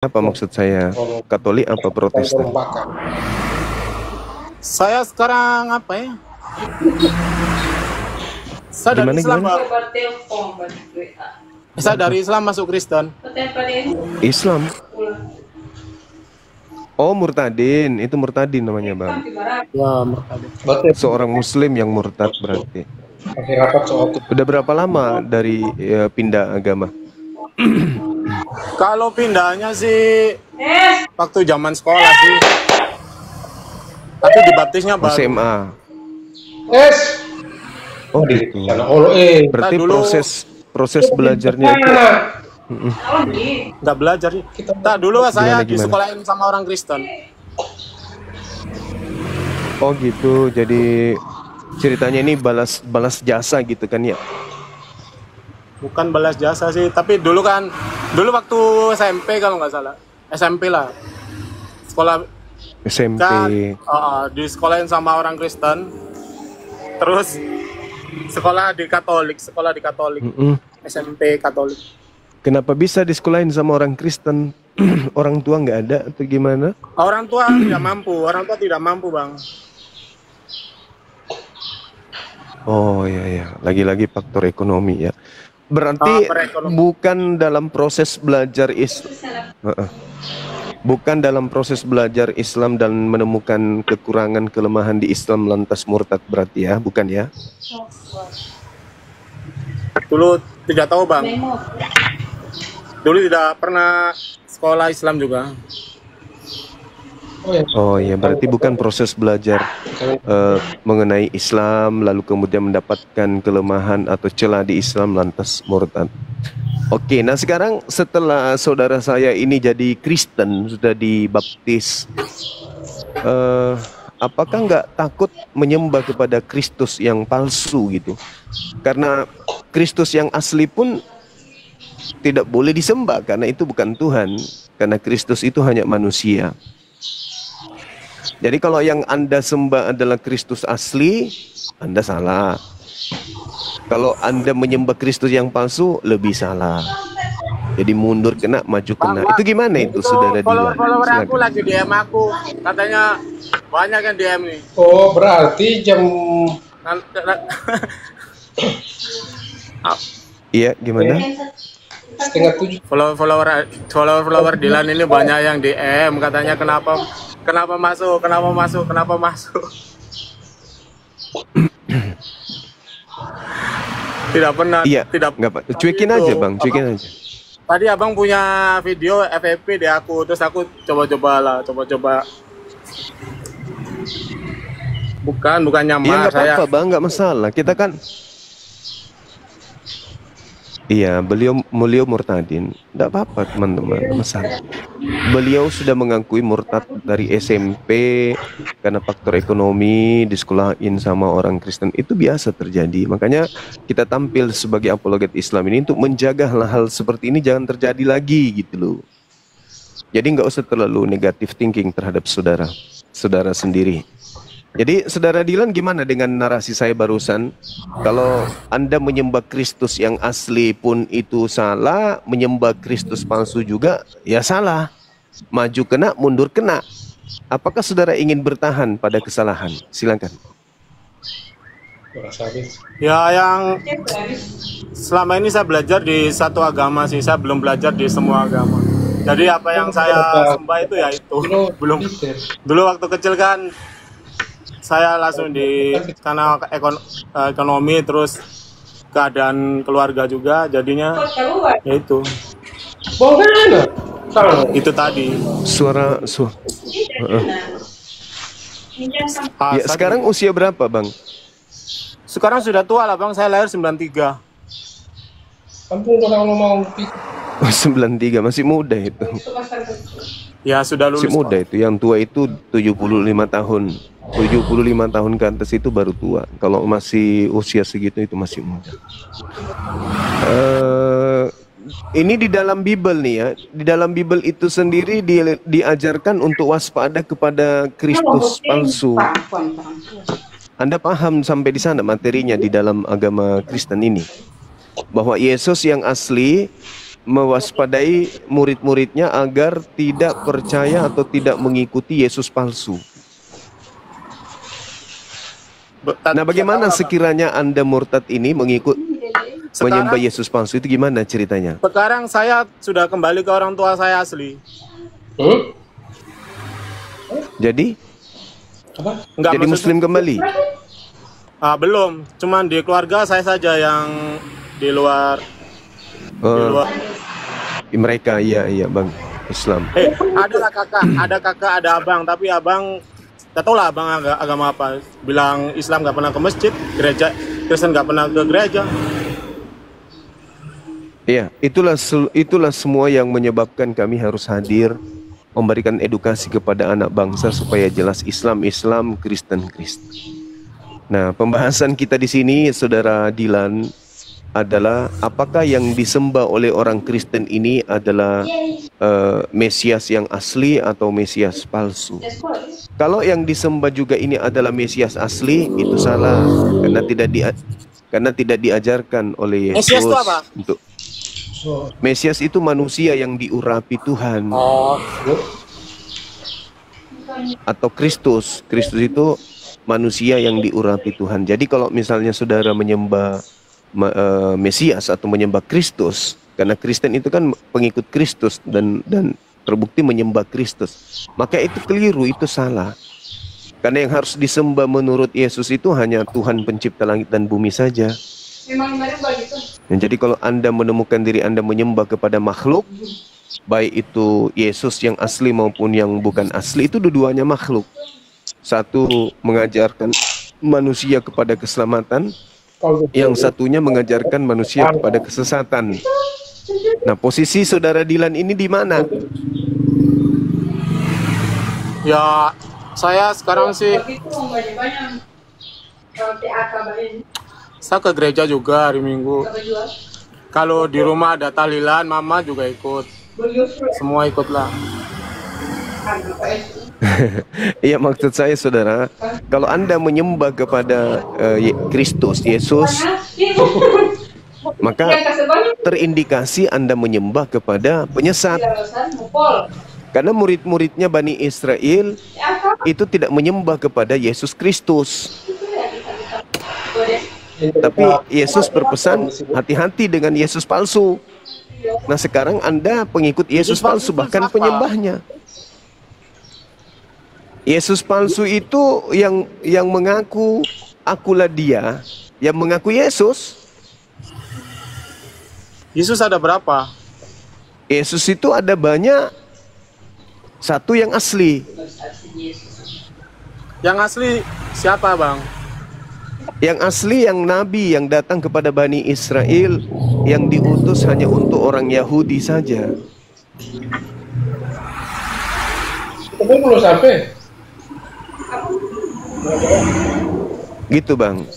Apa maksud saya? Katolik apa Protestan? Saya sekarang apa ya? Saya dari Islam, Pak. Saya dari Islam masuk Kristen. Islam. Oh, murtadin. Itu murtadin namanya, Bang. Ya, murtad. Seorang muslim yang murtad berarti. Udah berapa lama dari pindah agama? Kalau pindahnya sih waktu zaman sekolah sih. Tapi dibaptisnya baru. SMA. Oh gitu. Berarti dulu- proses belajarnya itu Nggak belajar sih. Tak dulu saya Gimana? disekolahin sama orang Kristen. oh gitu. Jadi ceritanya ini balas jasa gitu kan ya? Bukan balas jasa sih, tapi dulu waktu SMP kalau nggak salah. SMP lah. Sekolah SMP. kan disekolahin sama orang Kristen. Terus sekolah di Katolik. SMP Katolik. Kenapa bisa disekolahin sama orang Kristen? Orang tua nggak ada atau gimana? Orang tua tidak mampu, Bang. Oh iya, lagi-lagi faktor ekonomi ya. Berarti Perekonomian. bukan dalam proses belajar bukan dalam proses belajar Islam dan menemukan kekurangan kelemahan di Islam lantas murtad berarti ya, bukan ya? Dulu tidak tahu, Bang. Dulu tidak pernah sekolah Islam juga. Oh iya, berarti bukan proses belajar mengenai Islam lalu kemudian mendapatkan kelemahan atau celah di Islam lantas murtad. Oke, nah sekarang setelah saudara saya ini jadi Kristen, sudah dibaptis, apakah nggak takut menyembah kepada Kristus yang palsu gitu? Karena Kristus yang asli pun tidak boleh disembah karena itu bukan Tuhan, karena Kristus itu hanya manusia. Jadi kalau yang Anda sembah adalah Kristus asli, Anda salah. Kalau Anda menyembah Kristus yang palsu, lebih salah. Jadi mundur kena, maju kena. Itu gimana itu, saudara Dilan? Follower aku Silakan. lagi DM aku. Katanya banyak yang DM nih. Oh, berarti jam Iya, gimana? setengah 7. Follower Dilan ini banyak yang DM katanya kenapa masuk. Tidak pernah. Iya, Tidak. nggak Pak. Cuekin aja Bang, cuekin aja. Tadi abang punya video FFP di aku, terus aku coba. Bukan Iya nyamar nggak saya. apa-apa Bang, nggak masalah. Kita kan, iya beliau murtadin, nggak apa-apa teman-teman, nggak masalah. Beliau sudah mengakui murtad dari SMP karena faktor ekonomi, disekolahin sama orang Kristen, itu biasa terjadi. Makanya kita tampil sebagai apologet Islam ini untuk menjaga hal-hal seperti ini jangan terjadi lagi gitu loh. Jadi nggak usah terlalu negatif thinking terhadap saudara sendiri. Jadi saudara Dilan gimana dengan narasi saya barusan? Kalau Anda menyembah Kristus yang asli pun itu salah, menyembah Kristus palsu juga ya salah. Maju kena, mundur kena. Apakah saudara ingin bertahan pada kesalahan? Silakan. Ya, yang selama ini saya belajar di satu agama sih, saya belum belajar di semua agama. Jadi apa yang saya sembah itu ya itu. Belum. Dulu waktu kecil kan saya langsung karena ekonomi terus keadaan keluarga juga jadinya ya itu tadi. Ya, sekarang usia berapa Bang? Sekarang sudah tua lah Bang, saya lahir 93. Ampun, orang mau 93, masih muda itu. Ya sudah lulus. Masih muda itu, yang tua itu 75 tahun. 75 tahun ke atas itu baru tua. Kalau masih usia segitu itu masih muda. Ini di dalam Bible nih ya. Di dalam Bible itu sendiri diajarkan untuk waspada kepada Kristus palsu. Anda paham sampai di sana materinya di dalam agama Kristen ini? Bahwa Yesus yang asli mewaspadai murid-muridnya agar tidak percaya atau tidak mengikuti Yesus palsu. Nah, bagaimana sekiranya Anda murtad ini menyembah Yesus palsu, itu gimana ceritanya? Sekarang saya sudah kembali ke orang tua saya asli. Jadi Apa? Enggak, jadi Muslim kembali? Belum, cuman di keluarga saya saja yang di luar. Mereka iya Bang, Islam. Ada kakak, ada abang, tapi abang gak tau lah abang agama apa. Bilang Islam gak pernah ke masjid, gereja Kristen gak pernah ke gereja. Iya, itulah semua yang menyebabkan kami harus hadir, memberikan edukasi kepada anak bangsa supaya jelas Islam, Kristen. Nah, pembahasan kita di sini, Saudara Dilan, adalah apakah yang disembah oleh orang Kristen ini adalah Mesias yang asli atau Mesias palsu. Kalau yang disembah juga ini adalah Mesias asli, itu salah karena tidak diajarkan oleh Yesus. Mesias itu apa? Mesias itu manusia yang diurapi Tuhan. Atau Kristus itu manusia yang diurapi Tuhan. Jadi kalau misalnya saudara menyembah Mesias atau menyembah Kristus, karena Kristen itu kan pengikut Kristus dan terbukti menyembah Kristus, maka itu keliru, itu salah. Karena yang harus disembah menurut Yesus itu hanya Tuhan pencipta langit dan bumi saja. Dan jadi kalau Anda menemukan diri Anda menyembah kepada makhluk, baik itu Yesus yang asli maupun yang bukan asli, itu dua-duanya makhluk. Satu mengajarkan manusia kepada keselamatan, yang satunya mengajarkan manusia kepada kesesatan. Nah, posisi Saudara Dilan ini di mana? Ya, saya sekarang sih saya ke gereja juga hari Minggu. Kalau di rumah ada tahlilan, mama juga ikut. Semua ikutlah. Iya, maksud saya saudara, kalau Anda menyembah kepada Kristus, Yesus, maka terindikasi Anda menyembah kepada penyesat. Karena murid-muridnya Bani Israel itu tidak menyembah kepada Yesus Kristus. Tapi Yesus berpesan, hati-hati dengan Yesus palsu. Nah, sekarang Anda pengikut Yesus palsu, bahkan penyembahnya. Yesus palsu itu yang mengaku akulah dia, yang mengaku Yesus. Yesus ada berapa? Yesus itu ada banyak. Satu yang asli. Yang asli siapa, Bang? Yang asli yang nabi yang datang kepada Bani Israel, yang diutus hanya untuk orang Yahudi saja. Tapi belum sampai. Gitu, Bang.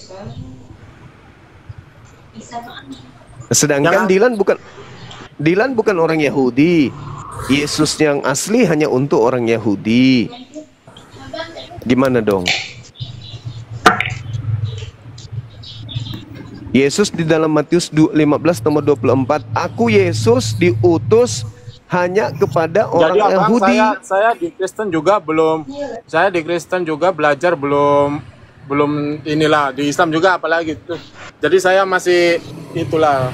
Sedangkan Dilan bukan orang Yahudi. Yesus yang asli hanya untuk orang Yahudi. Gimana dong? Yesus di dalam Matius 15 nomor 24, aku Yesus diutus hanya kepada orang Yahudi. Saya di Kristen juga belum. Saya di Kristen juga belajar belum inilah, di Islam juga apalagi itu. Jadi saya masih itulah.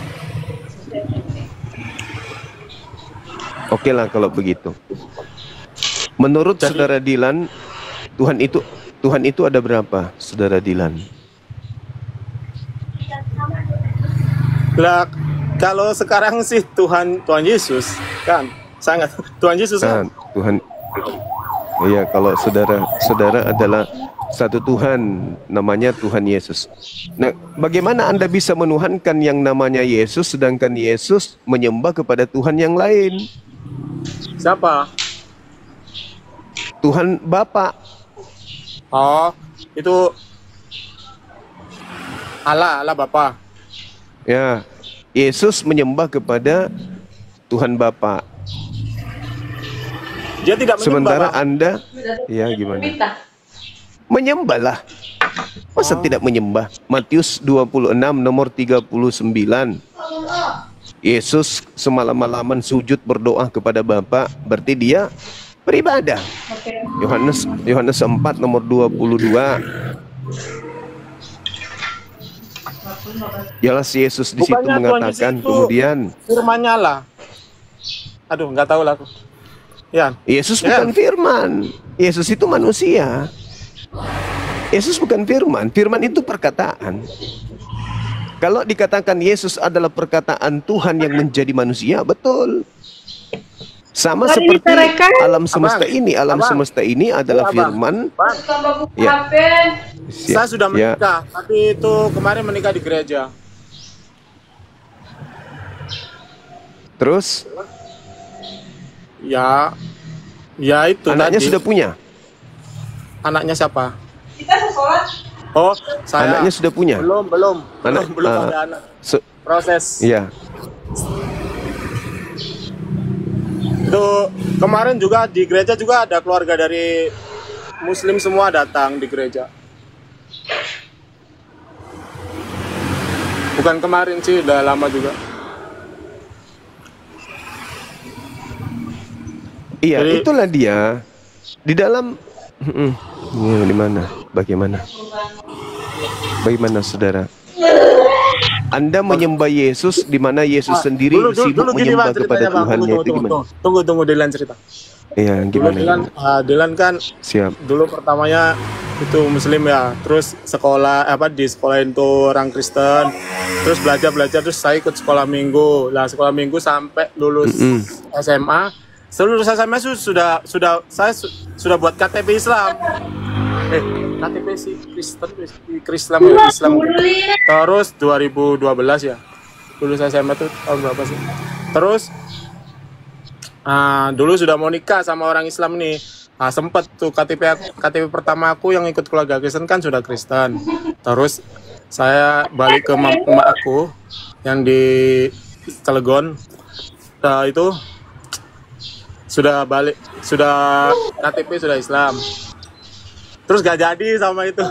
Oke lah kalau begitu. Menurut Saudara Dilan, Tuhan itu ada berapa, Saudara Dilan? Lah, kalau sekarang sih Tuhan Yesus kan sangat Tuhan Yesus kan. Tuhan. Iya, kalau saudara adalah satu Tuhan, namanya Tuhan Yesus. Nah, bagaimana Anda bisa menuhankan yang namanya Yesus sedangkan Yesus menyembah kepada Tuhan yang lain? Siapa? Tuhan Bapa. Oh, itu Allah Bapa. Ya, Yesus menyembah kepada Tuhan Bapa. Dia tidak menyembah. Sementara Anda, ya gimana? Menyembahlah. Masa tidak menyembah? Matius 26 nomor 39. Yesus semalam-malaman sujud berdoa kepada Bapa, berarti dia beribadah. Yohanes 4 nomor 22. Jelas Yesus di situ Bukannya Tuhan mengatakan Yesus itu kemudian firman-Nya lah. Aduh, nggak tahu lah aku. Ya. Yesus Ya. bukan firman. Yesus itu manusia. Yesus bukan firman. Firman itu perkataan. Kalau dikatakan Yesus adalah perkataan Tuhan yang menjadi manusia, betul. Sama Mari seperti diterangkan. alam semesta Abang, ini. Alam abang. semesta ini adalah Abang. firman. Bang, Ya. saya sudah Ya. menikah, tapi itu kemarin menikah di gereja. Terus Ya, ya itu anaknya tadi. sudah punya. Anaknya siapa? Kita sekolah. Oh, saya. Anaknya sudah punya. Belum Anak- belum ah, ada anak. Se- Proses. ya. Itu kemarin juga di gereja juga ada keluarga dari Muslim semua datang di gereja. Bukan kemarin sih, udah lama juga. Iya, Jadi- itulah dia di dalam. Ini di mana? Bagaimana? Bagaimana, saudara? Anda menyembah Yesus di mana Yesus sendiri sibuk gini, menyembah Bang, kepada ceritanya, Bang. Tuhannya, itu gimana? Tunggu Dylan cerita. Iya, Dulu gimana? Dylan kan Siap. dulu pertamanya itu Muslim ya, terus sekolah di sekolahin tuh orang Kristen, terus belajar terus saya ikut sekolah minggu. Lah sekolah minggu sampai lulus SMA. Seluruh SMA sudah buat KTP Islam. KTP sih Kristen Islam. Terus 2012 ya. Lulus SMA tuh tahun berapa sih? Terus dulu sudah mau nikah sama orang Islam nih. Sempet tuh KTP pertama aku yang ikut keluarga Kristen kan sudah Kristen. Terus saya balik ke emak aku yang di Cilegon. Itu sudah KTP sudah Islam. Terus gak jadi sama itu.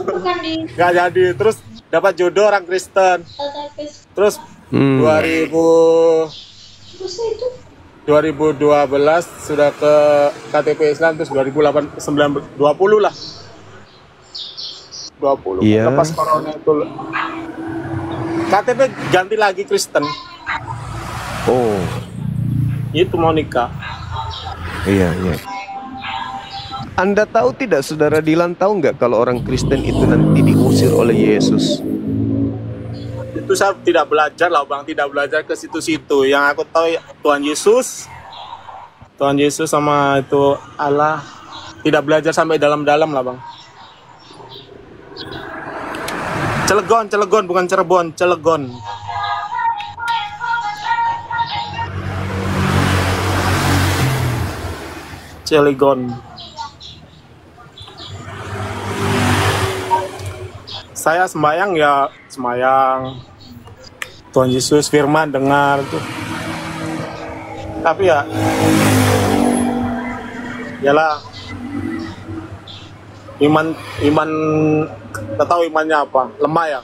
Gak jadi. Terus dapat jodoh orang Kristen. Terus 2012 sudah ke KTP Islam, terus 2020 lah. 20. Iya. Lepas corona itu KTP ganti lagi Kristen. Oh, Itu mau nikah. iya. Anda tahu tidak, saudara Dilan, tahu nggak kalau orang Kristen itu nanti diusir oleh Yesus? Itu saya tidak belajar lah Bang, tidak belajar ke situ-situ. Yang aku tahu Tuhan Yesus sama itu Allah, tidak belajar sampai dalam-dalam lah Bang. Cilegon bukan Cirebon, Cilegon. Saya sembahyang Tuhan Yesus firman dengar tuh. Tapi yalah iman nggak tahu imannya apa, lemah ya.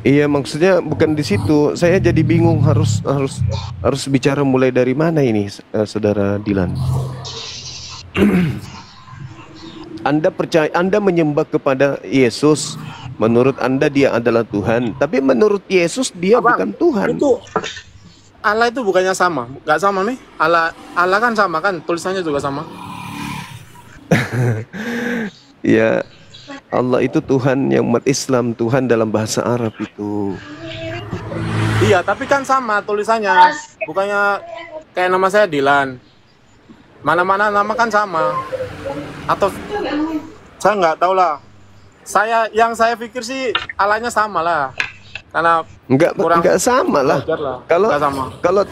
Iya, maksudnya bukan di situ. Saya jadi bingung harus bicara mulai dari mana ini, saudara Dilan. Anda percaya, Anda menyembah kepada Yesus. Menurut Anda dia adalah Tuhan, tapi menurut Yesus dia Abang, bukan Tuhan. Itu Allah itu bukannya sama, nggak sama nih? Allah kan sama kan, tulisannya juga sama. Ya, Allah itu Tuhan yang umat Islam, Tuhan dalam bahasa Arab itu. Iya, tapi kan sama tulisannya. Bukannya kayak nama saya Dilan. Mana-mana nama kan sama. Atau saya nggak tahu lah. Yang saya pikir sih Allahnya sama lah. Karena Enggak sama lah. belajar lah. Kalau Nggak sama. kalau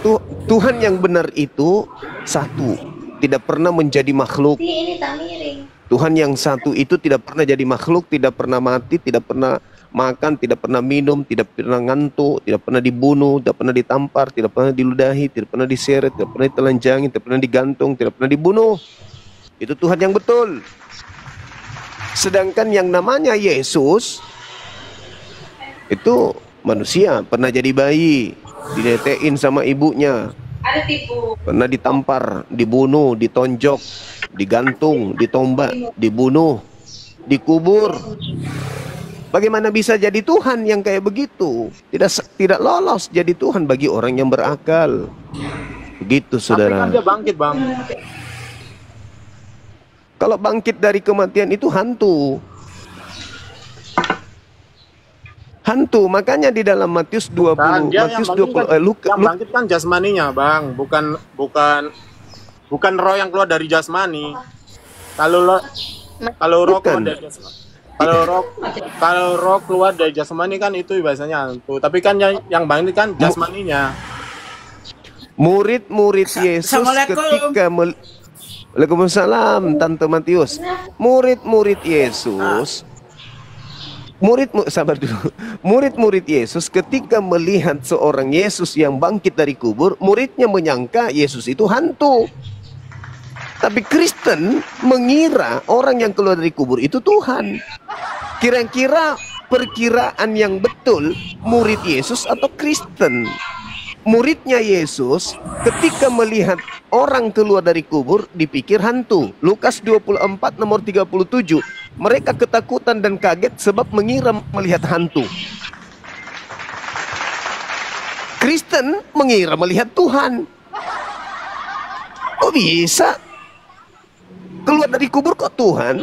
Tuhan yang benar itu satu, tidak pernah menjadi makhluk. Ini tak miring. Tuhan yang satu itu tidak pernah jadi makhluk, tidak pernah mati, tidak pernah makan, tidak pernah minum, tidak pernah ngantuk, tidak pernah dibunuh, tidak pernah ditampar, tidak pernah diludahi, tidak pernah diseret, tidak pernah ditelanjangi, tidak pernah digantung, tidak pernah dibunuh. Itu Tuhan yang betul. Sedangkan yang namanya Yesus Itu manusia, pernah jadi bayi, dinetein sama ibunya, Ada tipu. pernah ditampar, dibunuh, ditonjok, digantung, ditombak, dibunuh, dikubur. Bagaimana bisa jadi Tuhan yang kayak begitu? Tidak lolos jadi Tuhan bagi orang yang berakal. Begitu, Tapi saudara. kan dia bangkit, Bang. Kalau bangkit dari kematian itu hantu. Hantu, makanya di dalam Matius 20, Kan dia yang Matius bangkit 20, kan, Luka, yang bangkit kan jasmaninya, Bang. Bukan roh yang keluar dari jasmani. Kalau roh Bukan. keluar dari jasmani. Kalau roh keluar dari jasmani kan itu biasanya hantu. Tapi kan yang bangkit kan jasmaninya. murid-murid Yesus ketika Waalaikumsalam, Tante Matius. Murid-murid Yesus, sabar dulu. Murid-murid Yesus ketika melihat seorang Yesus yang bangkit dari kubur, muridnya menyangka Yesus itu hantu. Tapi Kristen mengira orang yang keluar dari kubur itu Tuhan. Kira-kira perkiraan yang betul murid Yesus atau Kristen? Muridnya Yesus ketika melihat orang keluar dari kubur dipikir hantu. Lukas 24 nomor 37. Mereka ketakutan dan kaget sebab mengira melihat hantu. Kristen mengira melihat Tuhan. Kok bisa? Keluar dari kubur kok Tuhan?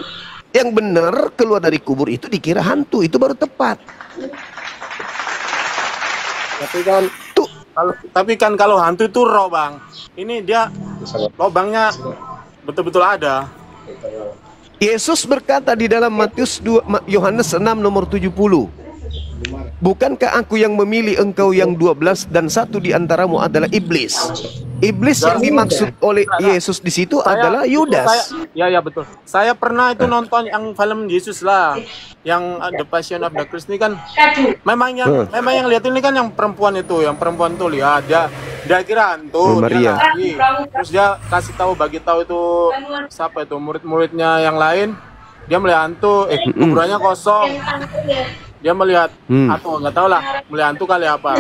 Yang benar keluar dari kubur itu dikira hantu. Itu baru tepat. Tapi kan kalau hantu itu roh, Bang. Ini dia lobangnya betul-betul ada. Yesus berkata di dalam Yohanes 6 nomor 70. Bukankah aku yang memilih engkau yang 12 dan satu di antaramu adalah iblis? Iblis yang dimaksud oleh Yesus di situ adalah Yudas. Ya betul. Saya pernah itu nonton yang film Yesus lah, yang The Passion of the Christ ini kan. Memang yang lihat ini kan yang perempuan itu lihat dia kira hantu, Maria. dia lari. Terus dia bagi tahu itu siapa itu murid-muridnya yang lain. Dia melihat hantu, kuburannya kosong. Dia melihat atau nggak tahu lah, melihat hantu kali apa.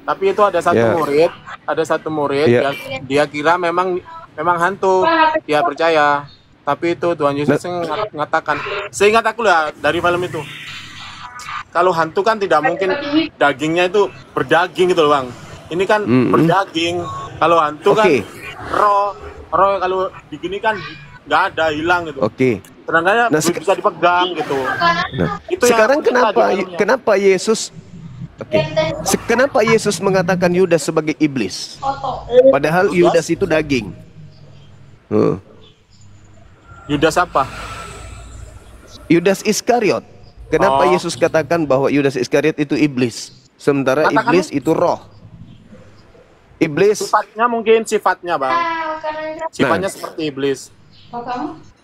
Tapi itu ada satu murid, dia kira memang hantu, dia percaya. Tapi itu Tuhan Yesus yang mengatakan, seingat aku lah dari film itu, kalau hantu kan tidak mungkin dagingnya itu berdaging gitu loh, Bang. Ini kan berdaging. Kalau hantu kan roh kalau begini kan nggak ada, hilang gitu. Sedangkan bisa dipegang gitu. Nah, itu sekarang kenapa Yesus kenapa Yesus mengatakan Yudas sebagai iblis? Padahal Yudas itu daging. Yudas apa? Yudas Iskariot. Kenapa Yesus katakan bahwa Yudas Iskariot itu iblis, sementara iblis itu roh? Iblis sifatnya, Bang. Sifatnya seperti iblis.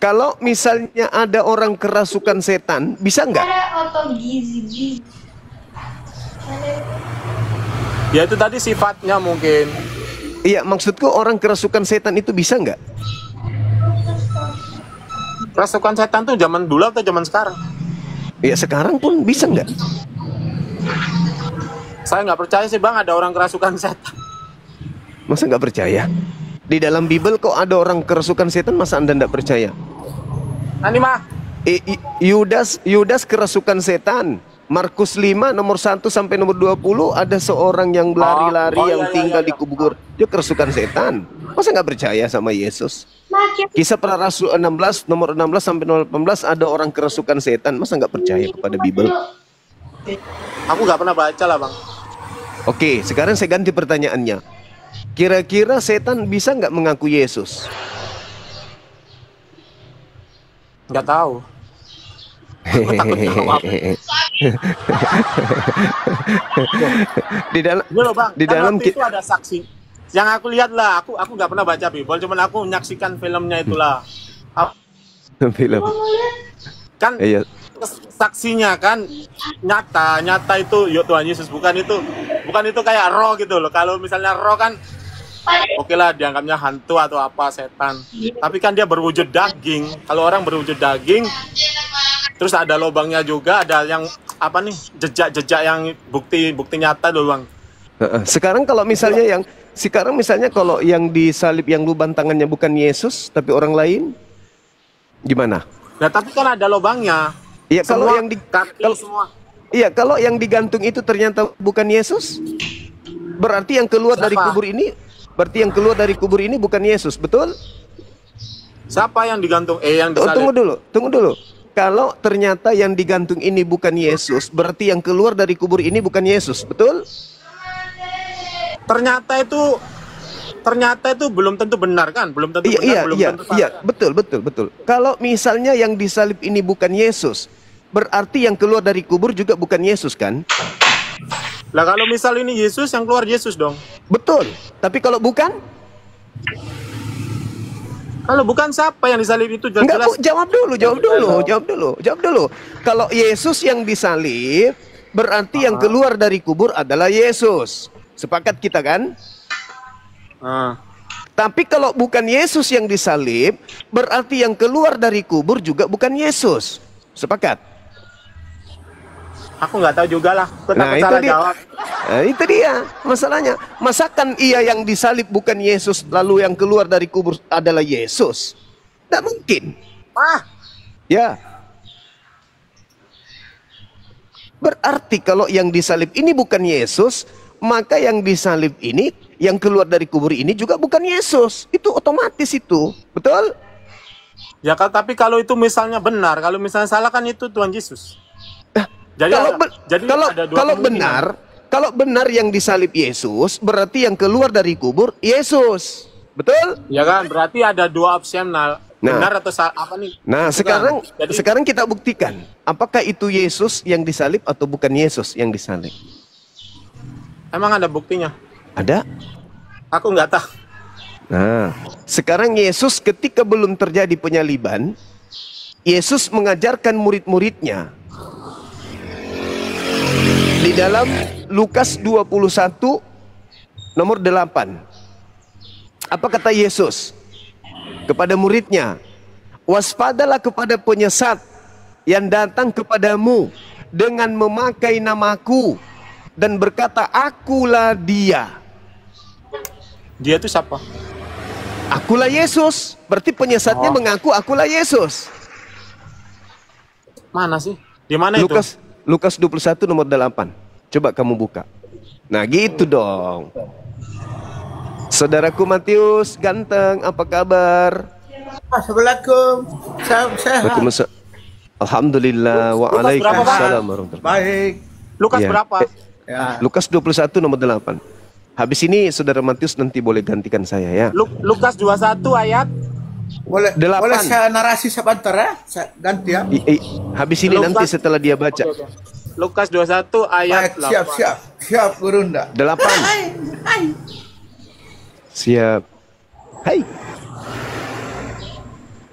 Kalau misalnya ada orang kerasukan setan, bisa nggak? Ya itu tadi sifatnya mungkin. Iya, maksudku orang kerasukan setan itu bisa nggak? Kerasukan setan tuh zaman dulu atau zaman sekarang? Ya sekarang pun bisa nggak? Saya nggak percaya sih, Bang, ada orang kerasukan setan. Masa nggak percaya? Di dalam Bible kok ada orang kerasukan setan, masa Anda nggak percaya? Ini mah Yudas kerasukan setan. Markus 5 nomor 1 sampai nomor 20 ada seorang yang lari-lari yang tinggal di kubur. Dia kerasukan setan. Masa nggak percaya sama Yesus? Kisah Para Rasul 16 nomor 16 sampai nomor 18 ada orang kerasukan setan. Masa nggak percaya kepada Bible? Aku nggak pernah baca lah, Bang. Oke, sekarang saya ganti pertanyaannya. Kira-kira setan bisa nggak mengaku Yesus? Nggak tahu. Di dalam itu ada saksi. Yang aku lihat lah, aku nggak pernah baca Bible, cuman aku menyaksikan filmnya itulah. Film. Kan saksinya kan nyata itu Tuhan Yesus, bukan itu kayak roh gitu loh. Kalau misalnya roh kan oke lah dianggapnya hantu atau apa, setan. Tapi kan dia berwujud daging. Kalau orang berwujud daging, terus ada lubangnya juga, ada yang apa nih jejak-jejak yang bukti nyata doang. Sekarang misalnya kalau yang disalib yang lubang tangannya bukan Yesus tapi orang lain, gimana? Nah, tapi kan ada lubangnya. Iya, kalau Semua yang kaki semua. Iya, kalau yang digantung itu ternyata bukan Yesus, berarti yang keluar dari Siapa? kubur ini bukan Yesus, betul? Siapa yang digantung? Yang Oh, disalib. tunggu dulu. Kalau ternyata yang digantung ini bukan Yesus, berarti yang keluar dari kubur ini bukan Yesus, betul? Ternyata itu belum tentu benar kan? Belum tentu benar, belum tentu salah. Iya, betul. Kalau misalnya yang disalib ini bukan Yesus, berarti yang keluar dari kubur juga bukan Yesus kan? Lah kalau misal ini Yesus, yang keluar Yesus dong. Betul. Tapi kalau bukan? Kalau bukan siapa yang disalib itu Enggak, jelas. Bu, jawab dulu. Kalau Yesus yang disalib, berarti yang keluar dari kubur adalah Yesus. Sepakat kita kan? Tapi kalau bukan Yesus yang disalib, berarti yang keluar dari kubur juga bukan Yesus. Sepakat? Aku nggak tahu juga lah. Aku takut itu salah dia. jawab. Nah, itu dia masalahnya. Masakan ia yang disalib bukan Yesus, lalu yang keluar dari kubur adalah Yesus? Tidak mungkin. Ya. Berarti kalau yang disalib ini bukan Yesus, maka yang disalib ini, yang keluar dari kubur ini juga bukan Yesus. Itu otomatis itu. Betul? Ya, tapi kalau itu misalnya benar, kalau misalnya salah kan itu Tuhan Yesus. Jadi kalau benar yang disalib Yesus, berarti yang keluar dari kubur Yesus. Betul? Ya kan, berarti ada dua opsional. Benar atau apa nih? Nah, Bukan. sekarang kita buktikan, apakah itu Yesus yang disalib atau bukan Yesus yang disalib? Emang ada buktinya? Ada? Aku nggak tahu. Nah, sekarang Yesus ketika belum terjadi penyaliban, Yesus mengajarkan murid-muridnya. Di dalam Lukas 21 nomor 8. Apa kata Yesus kepada muridnya? Waspadalah kepada penyesat yang datang kepadamu dengan memakai namaku dan berkata, akulah dia. Dia itu siapa? Akulah Yesus. Berarti penyesatnya mengaku akulah Yesus. Mana sih? Di mana itu? Lukas 21 nomor 8. Coba kamu buka. Nah, gitu dong. Saudaraku Matius, ganteng, apa kabar? Assalamualaikum. Sehat. Waalaikumsalam. Alhamdulillah. Waalaikumsalam warahmatullahi. Baik. Lukas Iya. berapa? Ya. Lukas 21 nomor 8. Habis ini saudara Matius nanti boleh gantikan saya ya. Lukas 21 ayat. Boleh 8. boleh saya narasi sebentar ya? Saya ganti ya. Habis ini nanti setelah dia baca. Lukas 21 ayat Baik, 8. siap Gurunda. 8. Siap. Hai.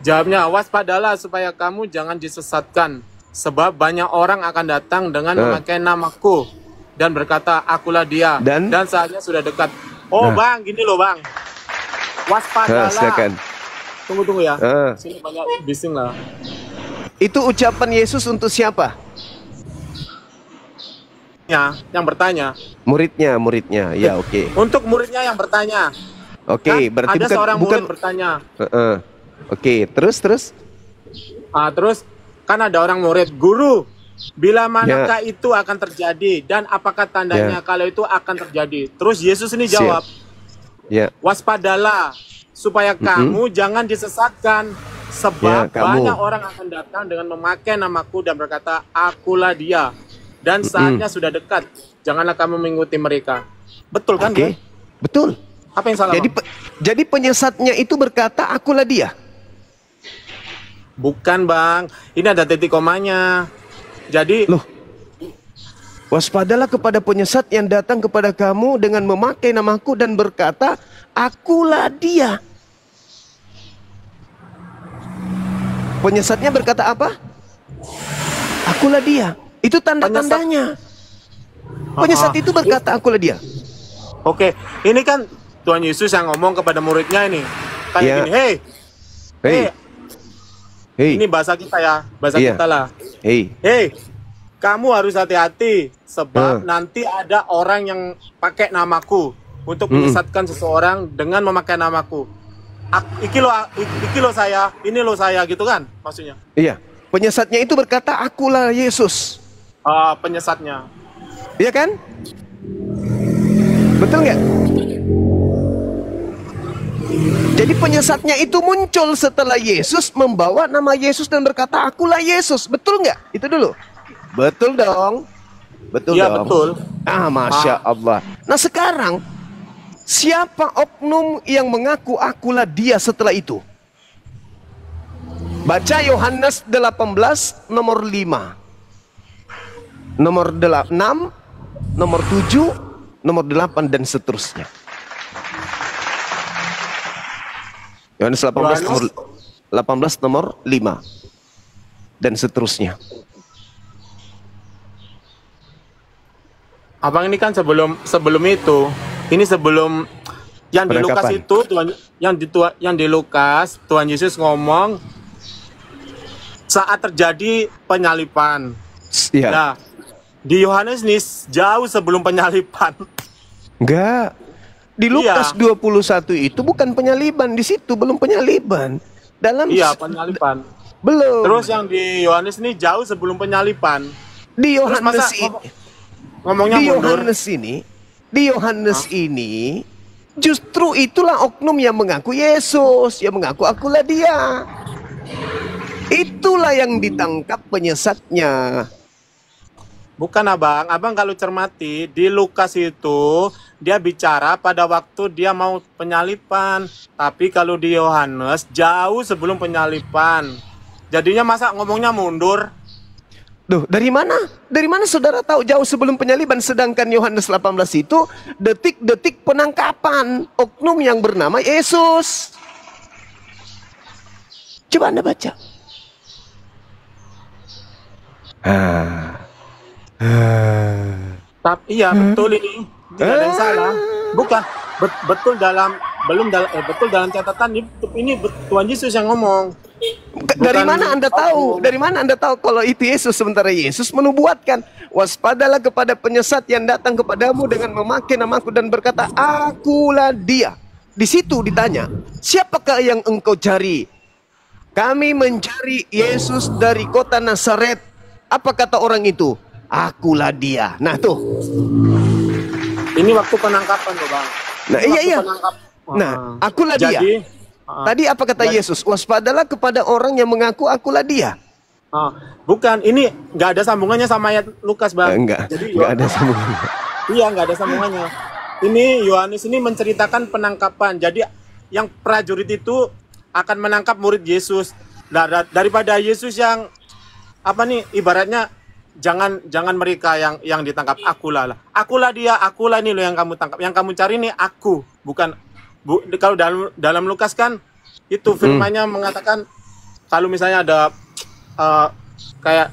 Jawabnya, waspadalah supaya kamu jangan disesatkan, sebab banyak orang akan datang dengan memakai namaku dan berkata, akulah dia, dan saatnya sudah dekat. Bang, gini loh bang, waspadalah. Silakan. Tunggu ya, sini banyak bising lah. Itu ucapan Yesus untuk siapa? Yang bertanya. Muridnya. Ya, oke. Untuk muridnya yang bertanya. Oke, Kan berarti ada seorang murid bertanya. Oke, terus. Terus kan ada orang murid, guru, bila manakah itu akan terjadi dan apakah tandanya kalau itu akan terjadi? Terus Yesus ini jawab, waspadalah supaya kamu jangan disesatkan, sebab banyak orang akan datang dengan memakai namaku dan berkata, akulah dia, dan saatnya sudah dekat. Janganlah kamu mengikuti mereka. Betul kan? Oke. Betul. Apa yang salah? Jadi penyesatnya itu berkata, akulah dia. Bukan bang, ini ada titik komanya. Jadi waspadalah kepada penyesat yang datang kepada kamu dengan memakai namaku dan berkata, akulah dia. Penyesatnya berkata apa? Akulah dia. Itu tanda-tandanya. Penyesat itu berkata, akulah dia. Oke, ini kan Tuhan Yesus yang ngomong kepada muridnya ini. Kayak gini, hey. Ini bahasa kita ya, bahasa kita lah. Hey. kamu harus hati-hati sebab nanti ada orang yang pakai namaku untuk menyesatkan seseorang dengan memakai namaku. Iki lo saya, ini lo saya gitu kan maksudnya. Iya. Penyesatnya itu berkata, akulah Yesus. Penyesatnya. Iya kan? Betul nggak? Jadi penyesatnya itu muncul setelah Yesus membawa nama Yesus dan berkata, akulah Yesus. Betul nggak? Itu dulu. Betul dong. Betul Iya, dong. betul. Masya Allah. Nah sekarang, siapa oknum yang mengaku akulah dia setelah itu? Baca Yohanes 18 nomor 5. Nomor 6, nomor 7, nomor 8 dan seterusnya. Yohanes 18 nomor 5 dan seterusnya. Abang ini kan sebelum itu, ini sebelum yang di Lukas Penangkapan. itu yang di Lukas Tuhan Yesus ngomong saat terjadi penyalipan. Iya. Nah, di Yohanes nih jauh sebelum penyalipan. Enggak. Di Lukas 21 itu bukan penyaliban, di situ belum penyaliban. Dalam Penyalipan. belum. Terus yang di Yohanes ini jauh sebelum penyalipan. Di Terus Yohanes masa ini, ngomongnya mundur. di Yohanes ini justru itulah oknum yang mengaku Yesus, yang mengaku akulah dia. Itulah yang ditangkap penyesatnya. Bukan abang kalau cermati di Lukas itu dia bicara pada waktu dia mau penyalipan, tapi kalau di Yohanes jauh sebelum penyalipan. Jadinya masa ngomongnya mundur? Duh, dari mana? Dari mana saudara tahu jauh sebelum penyaliban? Sedangkan Yohanes 18 itu detik-detik penangkapan oknum yang bernama Yesus. Coba Anda baca. Tapi iya betul ini tidak ada yang salah. Bukan betul dalam catatan ini Tuhan Yesus yang ngomong. Dari Bukan mana Anda tahu? oknum. Dari mana Anda tahu kalau itu Yesus? Sementara Yesus menubuatkan, waspadalah kepada penyesat yang datang kepadamu dengan memakai namaku dan berkata, akulah dia. Di situ ditanya, siapakah yang engkau cari? Kami mencari Yesus dari kota Nazaret. Apa kata orang itu? Akulah dia. Nah tuh. Ini waktu penangkapan loh bang. Nah Ini waktu iya. penangkap- Nah, akulah dia. Jadi, Tadi apa kata Yesus? Waspadalah kepada orang yang mengaku akulah dia. bukan, ini nggak ada sambungannya sama ayat Lukas bang. Enggak, Jadi enggak ada sambungannya. Iya, nggak ada sambungannya. Ini Yohanes ini menceritakan penangkapan. Jadi yang prajurit itu akan menangkap murid Yesus. Daripada Yesus yang apa nih ibaratnya jangan mereka yang ditangkap, akulah dia, akulah ini lo yang kamu tangkap, yang kamu cari nih aku, bukan kalau dalam Lukas kan itu firmannya mengatakan kalau misalnya ada kayak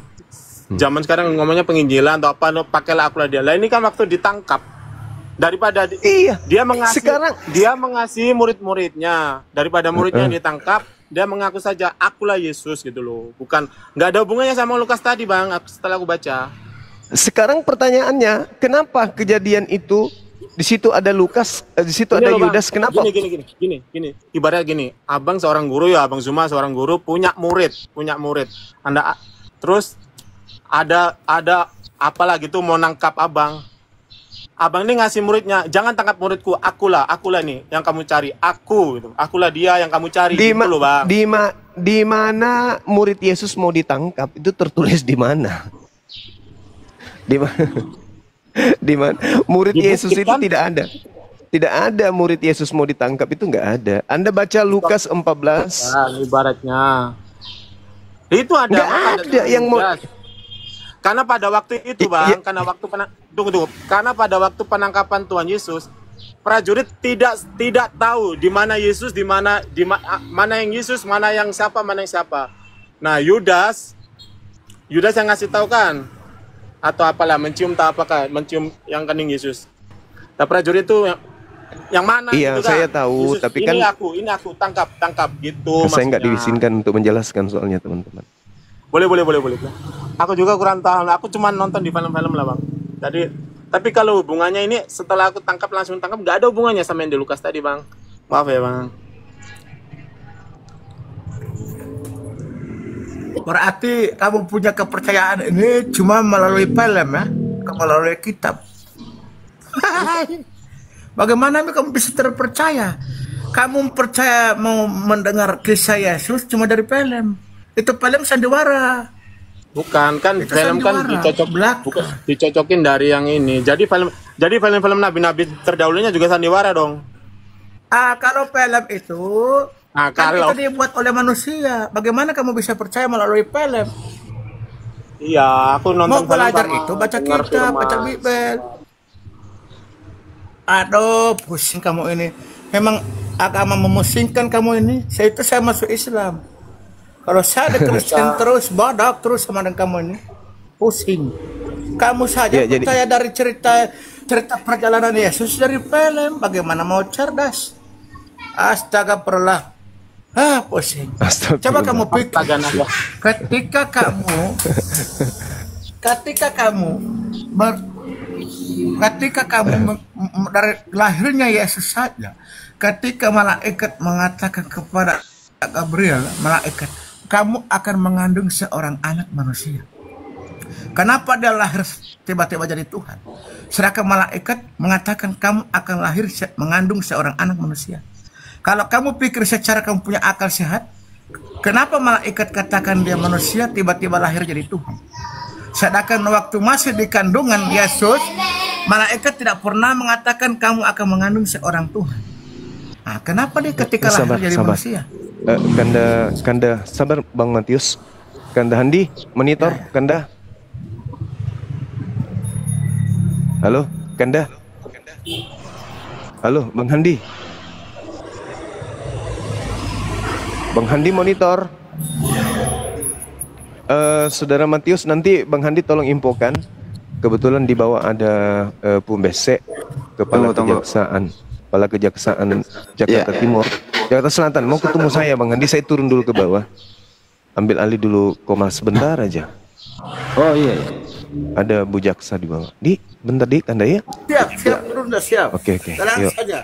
zaman sekarang ngomongnya penginjilan atau apa, pakailah akulah dia. Lah ini kan waktu ditangkap, daripada Iya. dia mengasihi murid-muridnya, daripada muridnya ditangkap, dia mengaku saja akulah Yesus gitu loh. Bukan, nggak ada hubungannya sama Lukas tadi bang. Setelah aku baca. Sekarang pertanyaannya, kenapa kejadian itu di situ ada Lukas, di situ Gini ada loh, Bang. Yudas? Kenapa? Gini. Ibarat gini, abang seorang guru ya, abang Zuma seorang guru punya murid. Anda terus ada apalah gitu mau nangkap abang. Abang ini ngasih muridnya, jangan tangkap muridku, akulah nih yang kamu cari, aku gitu. Akulah dia yang kamu cari gitu loh, Bang. Di mana murid Yesus mau ditangkap? Itu tertulis di mana? Di mana? Di mana? Murid Yesus itu Dibuktikan. tidak ada. Tidak ada murid Yesus mau ditangkap, itu nggak ada. Anda baca Lukas 14. Nah, ibaratnya. Itu ada. Nggak ada yang mau. Karena pada waktu itu, Bang, karena pada waktu penangkapan Tuhan Yesus, prajurit tidak tahu di mana Yesus, mana yang Yesus, mana yang siapa. Nah, Yudas yang ngasih tahu kan, atau apalah, mencium yang kening Yesus. Nah, prajurit itu yang mana? Iya, gitu kan? saya tahu, Yesus, tapi ini kan aku tangkap gitu. saya nggak maksudnya. diizinkan untuk menjelaskan soalnya teman-teman. Boleh. Aku juga kurang tahu. Aku cuma nonton di film-film lah bang. Jadi, tapi kalau hubungannya ini setelah aku langsung tangkap, nggak ada hubungannya sama yang di Lukas tadi bang. Maaf ya bang. Berarti kamu punya kepercayaan ini cuma melalui film ya, melalui kitab. Bagaimana kamu bisa terpercaya? Kamu percaya mau mendengar kisah Yesus cuma dari film. Itu film sandiwara. Bukan kan Itu film kan sandiwara, dicocokin dari yang ini. Jadi film-film nabi-nabi terdahulunya juga sandiwara dong. Kalau film itu kan kalau itu dibuat oleh manusia. Bagaimana kamu bisa percaya melalui film? iya, aku nonton Mau belajar sama itu baca dengar kitab, firman. baca Bible. Aduh, pusing kamu ini. Memang agama memusingkan kamu ini. Saya masuk Islam. Kalau saya ada Kristen terus, bodoh terus sama dengan kamu ini. Pusing. Kamu saja Ya, jadi- percaya dari cerita perjalanan Yesus dari film. Bagaimana mau cerdas? Astaga, perlah. Pusing. Astagfirullah. Coba kamu pikir. Astaga, naga. Ketika kamu dari lahirnya Yesus saja, ketika malaikat mengatakan kepada Gabriel, malaikat, kamu akan mengandung seorang anak manusia. Kenapa dia lahir tiba-tiba jadi Tuhan? Sedangkan malaikat mengatakan kamu akan lahir mengandung seorang anak manusia. Kalau kamu pikir secara kamu punya akal sehat, kenapa malaikat katakan dia manusia tiba-tiba lahir jadi Tuhan? Sedangkan waktu masih di kandungan Yesus, malaikat tidak pernah mengatakan kamu akan mengandung seorang Tuhan. Nah, kenapa dia ketika lahir jadi manusia? Kanda sabar Bang Matius. Kanda Handi monitor Kanda. Halo Kanda. Halo Bang Handi. Bang Handi monitor. Saudara Matius, nanti Bang Handi tolong infokan. Kebetulan di bawah ada Pumbesek, Kepala Kejaksaan Jakarta Timur, Jakarta Selatan. Mau ketemu saya Bang Handi, saya turun dulu ke bawah. Ambil alih dulu koma sebentar aja. Oh iya. Ada Bu Jaksa di bawah. Bentar Dik, Anda ya? Siap, turun dah siap. Oke, Jalan yuk. saja.